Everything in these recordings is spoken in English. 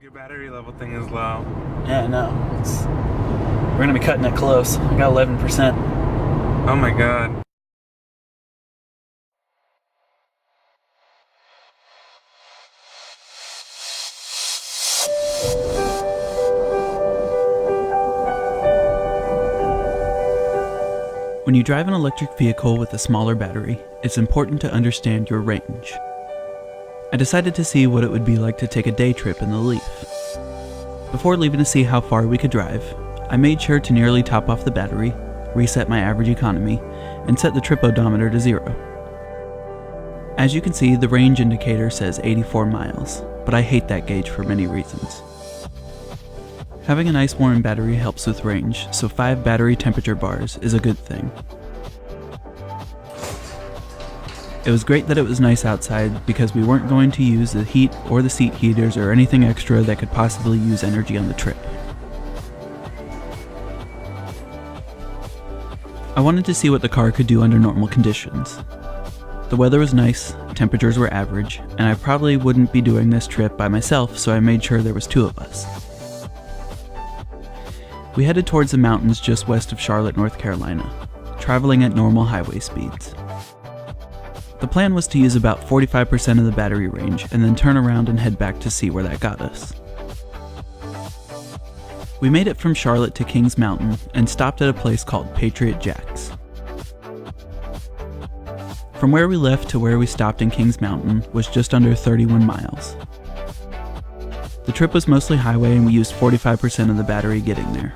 Your battery level thing is low. Yeah, I know. We're gonna be cutting it close. I got 11%. Oh my god. When you drive an electric vehicle with a smaller battery, it's important to understand your range. I decided to see what it would be like to take a day trip in the Leaf. Before leaving to see how far we could drive, I made sure to nearly top off the battery, reset my average economy, and set the trip odometer to 0. As you can see, the range indicator says 84 miles, but I hate that gauge for many reasons. Having a nice warm battery helps with range, so 5 battery temperature bars is a good thing. It was great that it was nice outside because we weren't going to use the heat or the seat heaters or anything extra that could possibly use energy on the trip. I wanted to see what the car could do under normal conditions. The weather was nice, temperatures were average, and I probably wouldn't be doing this trip by myself, so I made sure there was 2 of us. We headed towards the mountains just west of Charlotte, North Carolina, traveling at normal highway speeds. The plan was to use about 45% of the battery range and then turn around and head back to see where that got us. We made it from Charlotte to Kings Mountain and stopped at a place called Patriot Jack's. From where we left to where we stopped in Kings Mountain was just under 31 miles. The trip was mostly highway and we used 45% of the battery getting there.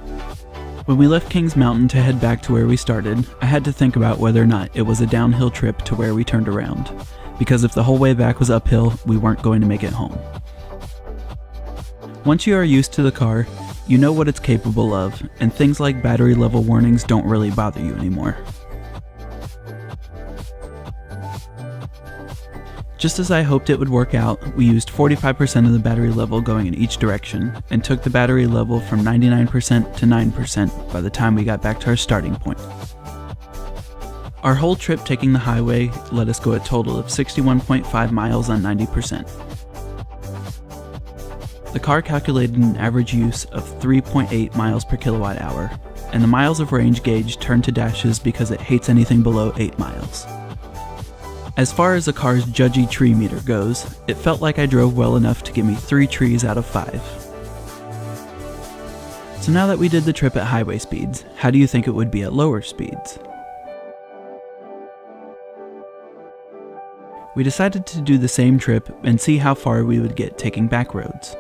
When we left Kings Mountain to head back to where we started, I had to think about whether or not it was a downhill trip to where we turned around, because if the whole way back was uphill, we weren't going to make it home. Once you are used to the car, you know what it's capable of, and things like battery level warnings don't really bother you anymore. Just as I hoped it would work out, we used 45% of the battery level going in each direction, and took the battery level from 99% to 9% by the time we got back to our starting point. Our whole trip taking the highway let us go a total of 61.5 miles on 90%. The car calculated an average use of 3.8 miles per kilowatt hour, and the miles of range gauge turned to dashes because it hates anything below 8 miles. As far as the car's judgy tree meter goes, it felt like I drove well enough to give me 3 trees out of 5. So now that we did the trip at highway speeds, how do you think it would be at lower speeds? We decided to do the same trip and see how far we would get taking back roads.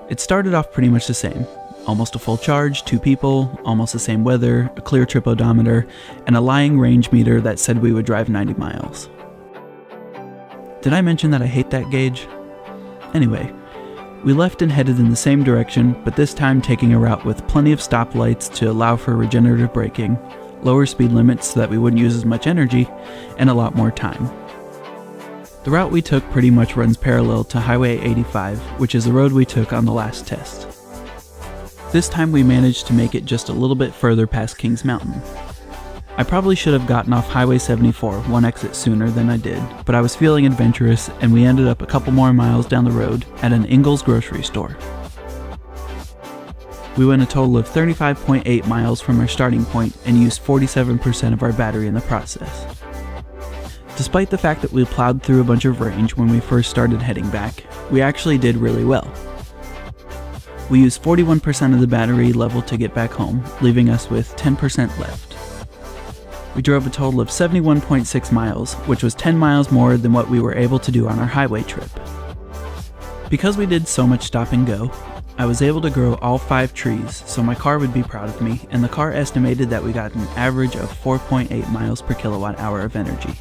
It started off pretty much the same. Almost a full charge, 2 people, almost the same weather, a clear trip odometer, and a lying range meter that said we would drive 90 miles. Did I mention that I hate that gauge? Anyway, we left and headed in the same direction, but this time taking a route with plenty of stoplights to allow for regenerative braking, lower speed limits so that we wouldn't use as much energy, and a lot more time. The route we took pretty much runs parallel to Highway 85, which is the road we took on the last test. This time we managed to make it just a little bit further past Kings Mountain. I probably should have gotten off Highway 74 one exit sooner than I did, but I was feeling adventurous and we ended up a couple more miles down the road at an Ingles grocery store. We went a total of 35.8 miles from our starting point and used 47% of our battery in the process. Despite the fact that we plowed through a bunch of range when we first started heading back, we actually did really well. We used 41% of the battery level to get back home, leaving us with 10% left. We drove a total of 71.6 miles, which was 10 miles more than what we were able to do on our highway trip. Because we did so much stop and go, I was able to grow all 5 trees, so my car would be proud of me, and the car estimated that we got an average of 4.8 miles per kilowatt hour of energy.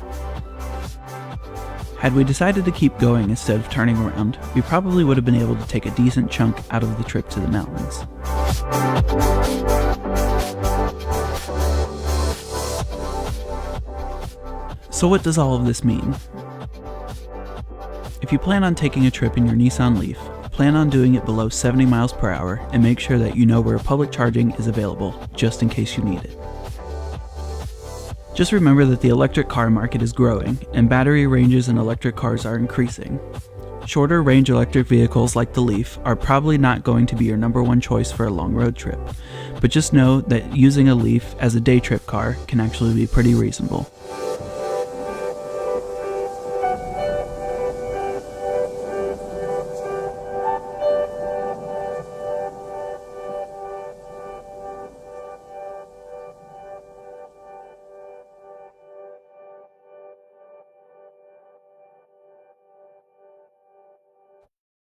Had we decided to keep going instead of turning around, we probably would have been able to take a decent chunk out of the trip to the mountains. So what does all of this mean? If you plan on taking a trip in your Nissan Leaf, plan on doing it below 70 miles per hour and make sure that you know where public charging is available, just in case you need it. Just remember that the electric car market is growing, and battery ranges in electric cars are increasing. Shorter range electric vehicles like the Leaf are probably not going to be your number one choice for a long road trip, but just know that using a Leaf as a day trip car can actually be pretty reasonable.